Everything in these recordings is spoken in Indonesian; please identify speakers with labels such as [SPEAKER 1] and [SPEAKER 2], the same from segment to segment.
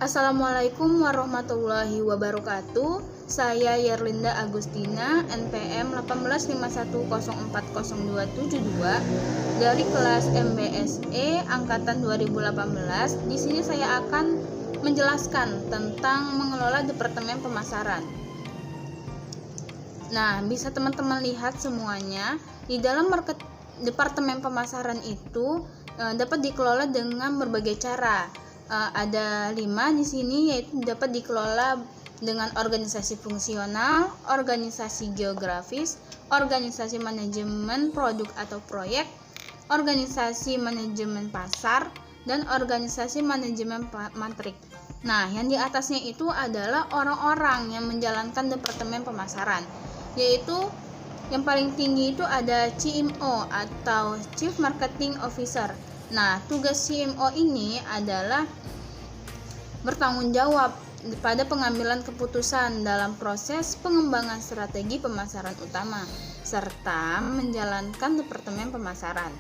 [SPEAKER 1] Assalamualaikum warahmatullahi wabarakatuh. Saya Yerlinda Agustina, NPM 1851040272 dari kelas MBSE angkatan 2018. Di sini saya akan menjelaskan tentang mengelola Departemen Pemasaran. Nah, bisa teman-teman lihat semuanya di dalam Departemen Pemasaran itu dapat dikelola dengan berbagai cara. Ada 5 di sini, yaitu dapat dikelola dengan organisasi fungsional, organisasi geografis, organisasi manajemen produk atau proyek, organisasi manajemen pasar, dan organisasi manajemen matrik. Nah, yang di atasnya itu adalah orang-orang yang menjalankan Departemen Pemasaran, yaitu yang paling tinggi itu ada CMO atau Chief Marketing Officer. Nah, tugas CMO ini adalah bertanggung jawab pada pengambilan keputusan dalam proses pengembangan strategi pemasaran utama serta menjalankan Departemen Pemasaran.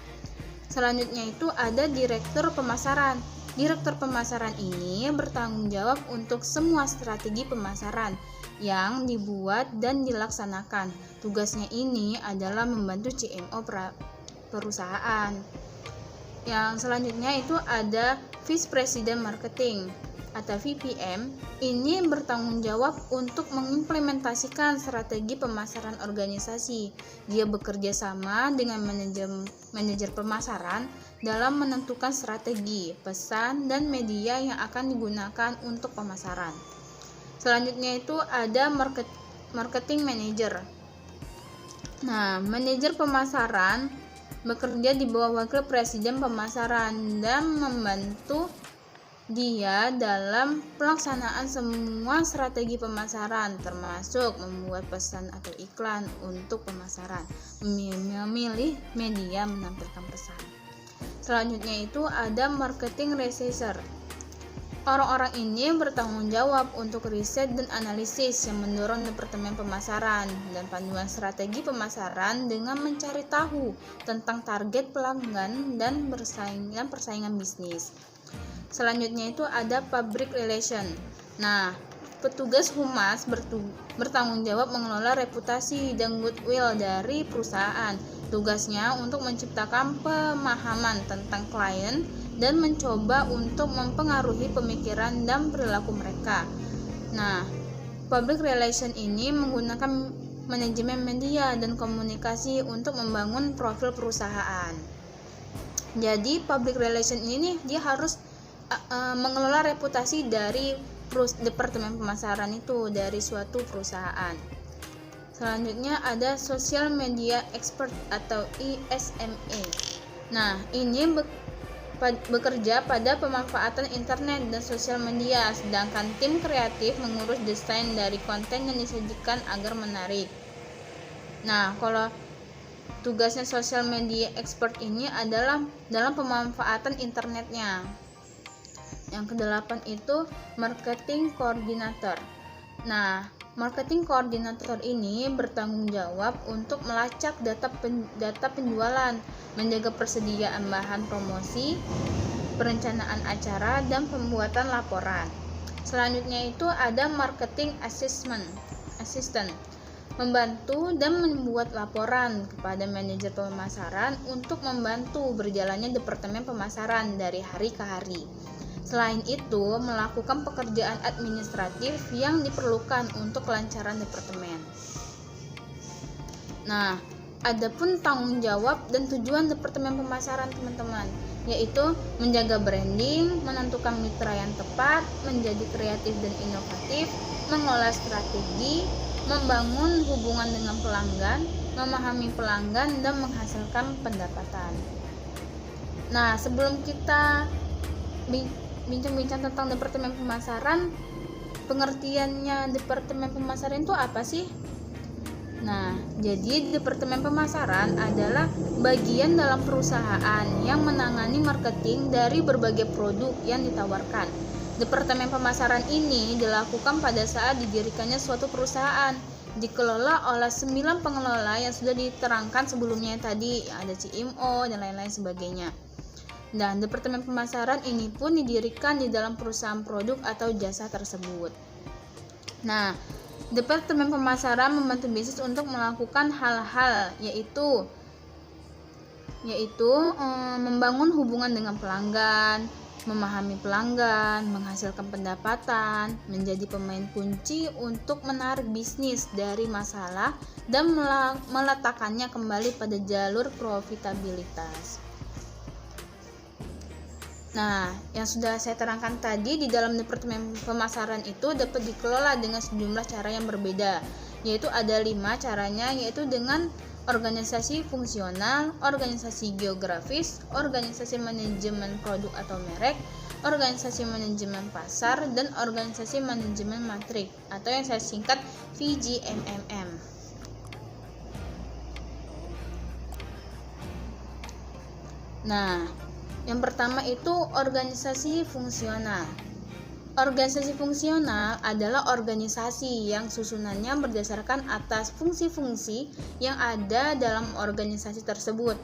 [SPEAKER 1] Selanjutnya itu ada Direktur Pemasaran. Direktur Pemasaran ini bertanggung jawab untuk semua strategi pemasaran yang dibuat dan dilaksanakan. Tugasnya ini adalah membantu CMO perusahaan. Yang selanjutnya itu ada Vice President Marketing atau VPM. Ini bertanggung jawab untuk mengimplementasikan strategi pemasaran organisasi. Dia bekerja sama dengan manajer pemasaran dalam menentukan strategi, pesan, dan media yang akan digunakan untuk pemasaran. Selanjutnya itu ada Marketing Manager. Nah, manajer pemasaran bekerja di bawah Wakil Presiden Pemasaran dan membantu dia dalam pelaksanaan semua strategi pemasaran, termasuk membuat pesan atau iklan untuk pemasaran, memilih media menampilkan pesan. Selanjutnya itu ada Marketing Researcher. Orang-orang ini bertanggung jawab untuk riset dan analisis yang mendorong Departemen Pemasaran dan panduan strategi pemasaran dengan mencari tahu tentang target pelanggan dan persaingan bisnis. Selanjutnya itu ada Public Relation. Nah, petugas humas bertanggung jawab mengelola reputasi dan goodwill dari perusahaan. Tugasnya untuk menciptakan pemahaman tentang klien dan mencoba untuk mempengaruhi pemikiran dan perilaku mereka. Nah, Public Relation ini menggunakan manajemen media dan komunikasi untuk membangun profil perusahaan. Jadi, Public Relation ini dia harus mengelola reputasi dari Departemen Pemasaran itu dari suatu perusahaan. Selanjutnya ada Social Media Expert atau ISME. Nah, ini bekerja pada pemanfaatan internet dan sosial media, sedangkan tim kreatif mengurus desain dari konten yang disajikan agar menarik. Nah, kalau tugasnya Social Media Expert ini adalah dalam pemanfaatan internetnya. Yang ke-8 itu Marketing Coordinator. Nah, Marketing Coordinator ini bertanggung jawab untuk melacak data penjualan, menjaga persediaan bahan promosi, perencanaan acara, dan pembuatan laporan. Selanjutnya itu ada Marketing Assistant, membantu dan membuat laporan kepada manajer pemasaran untuk membantu berjalannya Departemen Pemasaran dari hari ke hari. Selain itu, melakukan pekerjaan administratif yang diperlukan untuk kelancaran departemen. Nah, adapun tanggung jawab dan tujuan Departemen Pemasaran teman-teman, yaitu menjaga branding, menentukan mitra yang tepat, menjadi kreatif dan inovatif, mengolah strategi, membangun hubungan dengan pelanggan, memahami pelanggan, dan menghasilkan pendapatan. Nah, sebelum kita bincang-bincang tentang Departemen Pemasaran, pengertiannya Departemen Pemasaran itu apa sih? Nah, jadi Departemen Pemasaran adalah bagian dalam perusahaan yang menangani marketing dari berbagai produk yang ditawarkan. Departemen Pemasaran ini dilakukan pada saat didirikannya suatu perusahaan, dikelola oleh 9 pengelola yang sudah diterangkan sebelumnya tadi, ada CMO dan lain-lain sebagainya. Dan departemen pemasaran ini pun didirikan di dalam perusahaan produk atau jasa tersebut. Nah, departemen pemasaran membantu bisnis untuk melakukan hal-hal yaitu membangun hubungan dengan pelanggan, memahami pelanggan, menghasilkan pendapatan, menjadi pemain kunci untuk menarik bisnis dari masalah dan meletakkannya kembali pada jalur profitabilitas. Nah, yang sudah saya terangkan tadi di dalam departemen pemasaran itu dapat dikelola dengan sejumlah cara yang berbeda, yaitu ada 5 caranya, yaitu dengan organisasi fungsional, organisasi geografis, organisasi manajemen produk atau merek, organisasi manajemen pasar, dan organisasi manajemen matrik atau yang saya singkat VGMMM. Nah, yang pertama itu organisasi fungsional. Organisasi fungsional adalah organisasi yang susunannya berdasarkan atas fungsi-fungsi yang ada dalam organisasi tersebut.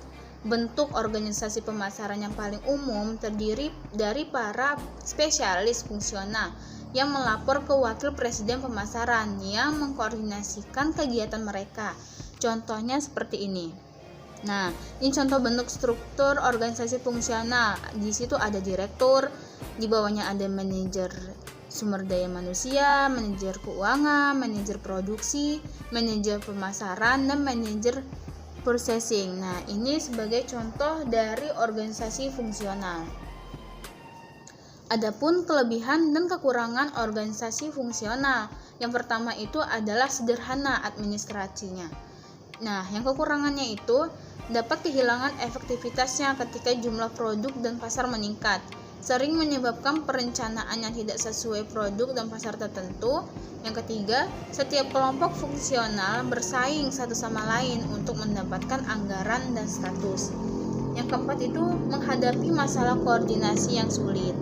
[SPEAKER 1] Bentuk organisasi pemasaran yang paling umum terdiri dari para spesialis fungsional yang melapor ke wakil presiden pemasaran yang mengkoordinasikan kegiatan mereka. Contohnya seperti ini. Nah, ini contoh bentuk struktur organisasi fungsional. Di situ ada direktur, di bawahnya ada manajer sumber daya manusia, manajer keuangan, manajer produksi, manajer pemasaran, dan manajer processing. Nah, ini sebagai contoh dari organisasi fungsional. Adapun kelebihan dan kekurangan organisasi fungsional. Yang pertama itu adalah sederhana administrasinya. Nah, yang kekurangannya itu dapat kehilangan efektivitasnya ketika jumlah produk dan pasar meningkat, sering menyebabkan perencanaan yang tidak sesuai produk dan pasar tertentu. Yang ketiga, setiap kelompok fungsional bersaing satu sama lain untuk mendapatkan anggaran dan status. Yang keempat itu menghadapi masalah koordinasi yang sulit.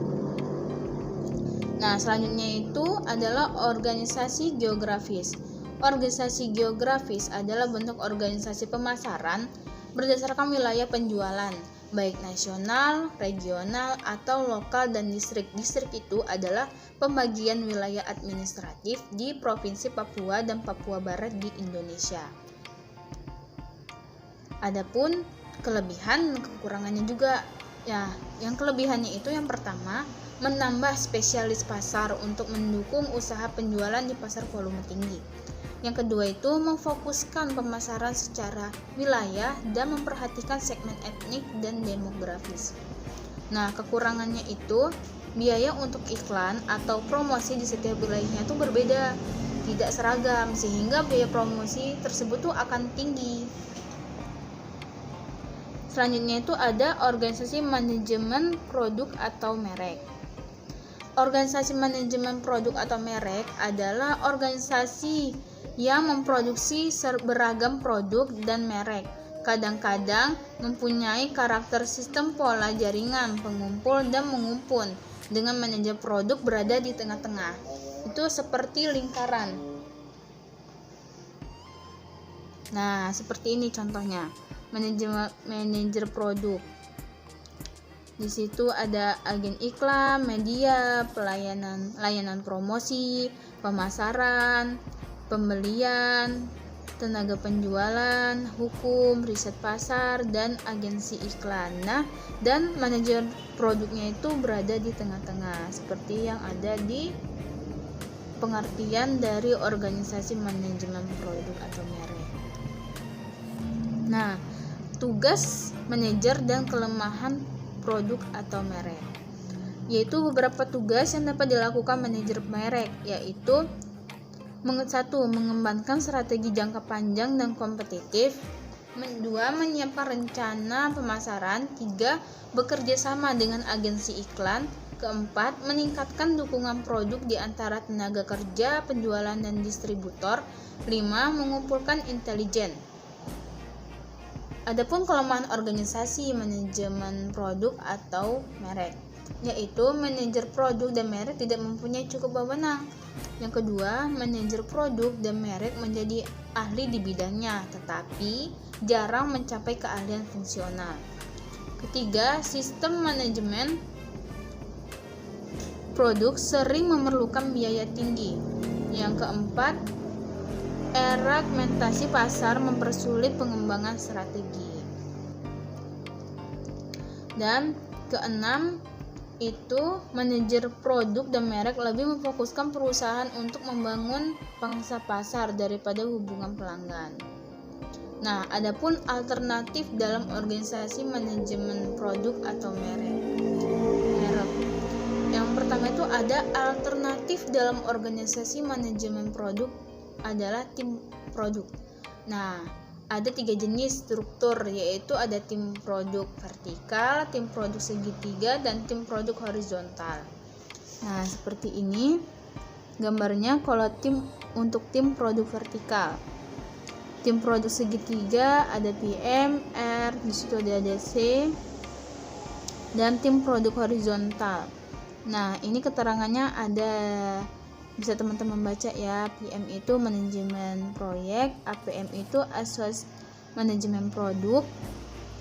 [SPEAKER 1] Nah, selanjutnya itu adalah organisasi geografis. Organisasi geografis adalah bentuk organisasi pemasaran berdasarkan wilayah penjualan, baik nasional, regional, atau lokal dan distrik. Distrik itu adalah pembagian wilayah administratif di Provinsi Papua dan Papua Barat di Indonesia. Adapun kelebihan dan kekurangannya juga. Ya, yang kelebihannya itu yang pertama, menambah spesialis pasar untuk mendukung usaha penjualan di pasar volume tinggi. Yang kedua itu memfokuskan pemasaran secara wilayah dan memperhatikan segmen etnik dan demografis. Nah, kekurangannya itu biaya untuk iklan atau promosi di setiap wilayahnya itu berbeda, tidak seragam, sehingga biaya promosi tersebut tuh akan tinggi. Selanjutnya itu ada organisasi manajemen produk atau merek. Organisasi manajemen produk atau merek adalah organisasi yang memproduksi beragam produk dan merek. Kadang-kadang mempunyai karakter sistem pola jaringan pengumpul dan mengumpul dengan manajer produk berada di tengah-tengah. Itu seperti lingkaran. Nah, seperti ini contohnya. Manajer produk. Di situ ada agen iklan, media, layanan promosi, pemasaran, pembelian, tenaga penjualan, hukum, riset pasar, dan agensi iklan. Nah, dan manajer produknya itu berada di tengah-tengah, seperti yang ada di pengertian dari organisasi manajemen produk atau merek. Nah, tugas manajer dan kelemahan produk atau merek, yaitu beberapa tugas yang dapat dilakukan manajer merek, yaitu 1. Mengembangkan strategi jangka panjang dan kompetitif. 2. Menyiapkan rencana pemasaran. 3. Bekerja sama dengan agensi iklan. 4. Meningkatkan dukungan produk di antara tenaga kerja, penjualan, dan distributor. 5. Mengumpulkan intelijen. Adapun kelemahan organisasi manajemen produk atau merek, yaitu manajer produk dan merek tidak mempunyai cukup wewenang. Yang kedua, manajer produk dan merek menjadi ahli di bidangnya, tetapi jarang mencapai keahlian fungsional. Ketiga, sistem manajemen produk sering memerlukan biaya tinggi. Yang keempat, fragmentasi pasar mempersulit pengembangan strategi. Dan keenam, itu manajer produk dan merek lebih memfokuskan perusahaan untuk membangun pangsa pasar daripada hubungan pelanggan. Nah, adapun alternatif dalam organisasi manajemen produk atau merek. Yang pertama itu ada alternatif dalam organisasi manajemen produk adalah tim produk. Nah, ada 3 jenis struktur, yaitu ada tim produk vertikal, tim produk segitiga, dan tim produk horizontal. Nah, seperti ini gambarnya kalau untuk tim produk vertikal. Tim produk segitiga ada PM, R, di situ ada DC, dan tim produk horizontal. Nah, ini keterangannya ada, bisa teman-teman baca ya. PM itu manajemen proyek, APM itu asas manajemen produk,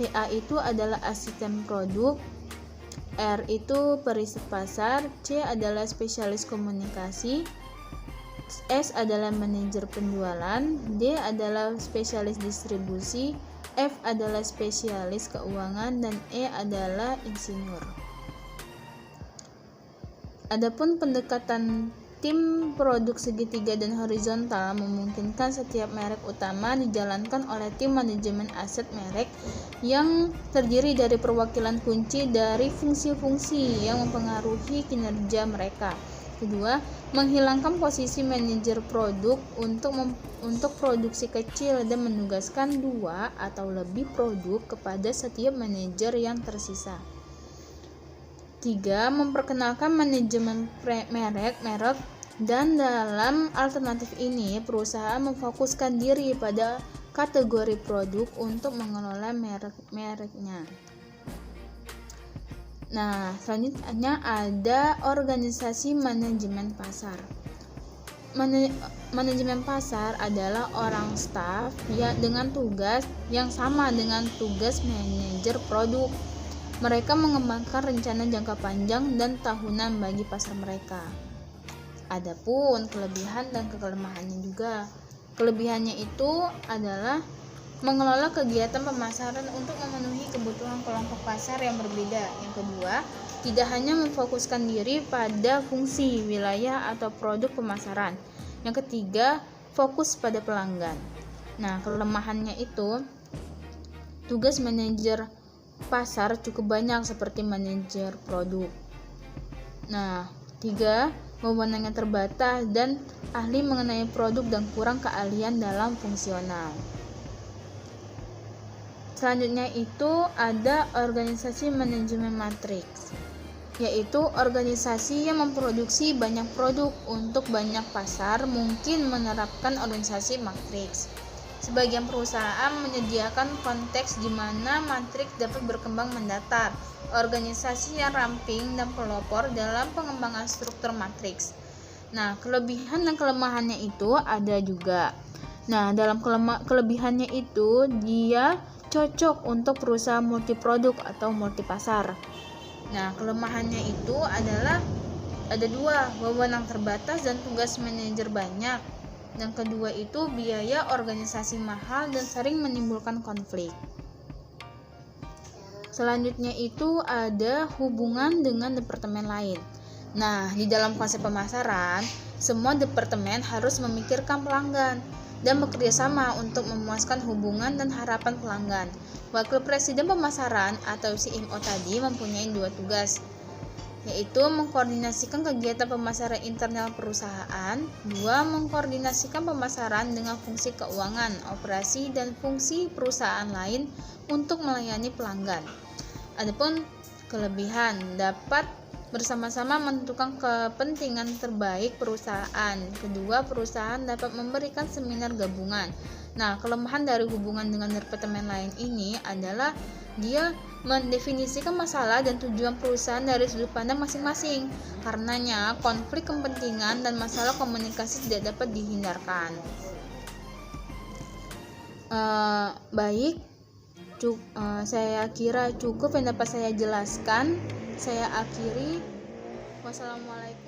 [SPEAKER 1] PA itu adalah asisten produk, R itu periset pasar, C adalah spesialis komunikasi, S adalah manajer penjualan, D adalah spesialis distribusi, F adalah spesialis keuangan, dan E adalah insinyur. Adapun pendekatan tim produk segitiga dan horizontal memungkinkan setiap merek utama dijalankan oleh tim manajemen aset merek yang terdiri dari perwakilan kunci dari fungsi-fungsi yang mempengaruhi kinerja mereka. Kedua, menghilangkan posisi manajer produk untuk produksi kecil dan menugaskan 2 atau lebih produk kepada setiap manajer yang tersisa. 3. Memperkenalkan manajemen merek, dan dalam alternatif ini perusahaan memfokuskan diri pada kategori produk untuk mengelola mereknya. Nah, selanjutnya ada organisasi manajemen pasar. Manajemen pasar adalah orang staf dengan tugas yang sama dengan tugas manajer produk. Mereka mengembangkan rencana jangka panjang dan tahunan bagi pasar mereka. Adapun kelebihan dan kelemahannya juga. Kelebihannya itu adalah mengelola kegiatan pemasaran untuk memenuhi kebutuhan kelompok pasar yang berbeda. Yang kedua, tidak hanya memfokuskan diri pada fungsi, wilayah, atau produk pemasaran. Yang ketiga, fokus pada pelanggan. Nah, kelemahannya itu tugas manajer pasar cukup banyak seperti manajer produk. Nah, 3, wewenangnya terbatas dan ahli mengenai produk dan kurang keahlian dalam fungsional. Selanjutnya itu ada organisasi manajemen matriks, yaitu organisasi yang memproduksi banyak produk untuk banyak pasar mungkin menerapkan organisasi matriks. Sebagian perusahaan menyediakan konteks di mana matriks dapat berkembang mendatar. Organisasi yang ramping dan pelopor dalam pengembangan struktur matriks. Nah, kelebihan dan kelemahannya itu ada juga. Nah, dalam kelebihannya itu dia cocok untuk perusahaan multiproduk atau multipasar. Nah, kelemahannya itu adalah ada 2, wewenang terbatas dan tugas manajer banyak. Yang kedua itu biaya organisasi mahal dan sering menimbulkan konflik. Selanjutnya itu ada hubungan dengan departemen lain. Nah, di dalam konsep pemasaran, semua departemen harus memikirkan pelanggan dan bekerja sama untuk memuaskan hubungan dan harapan pelanggan. Wakil Presiden Pemasaran atau CMO tadi mempunyai 2 tugas, yaitu mengkoordinasikan kegiatan pemasaran internal perusahaan, 2, mengkoordinasikan pemasaran dengan fungsi keuangan, operasi, dan fungsi perusahaan lain untuk melayani pelanggan. Adapun kelebihan dapat bersama-sama menentukan kepentingan terbaik perusahaan. Kedua, perusahaan dapat memberikan seminar gabungan. Nah, kelemahan dari hubungan dengan departemen lain ini adalah dia mendefinisikan masalah dan tujuan perusahaan dari sudut pandang masing-masing. Karenanya, konflik kepentingan dan masalah komunikasi tidak dapat dihindarkan. Baik, Saya kira cukup yang dapat saya jelaskan. Saya akhiri. Wassalamualaikum.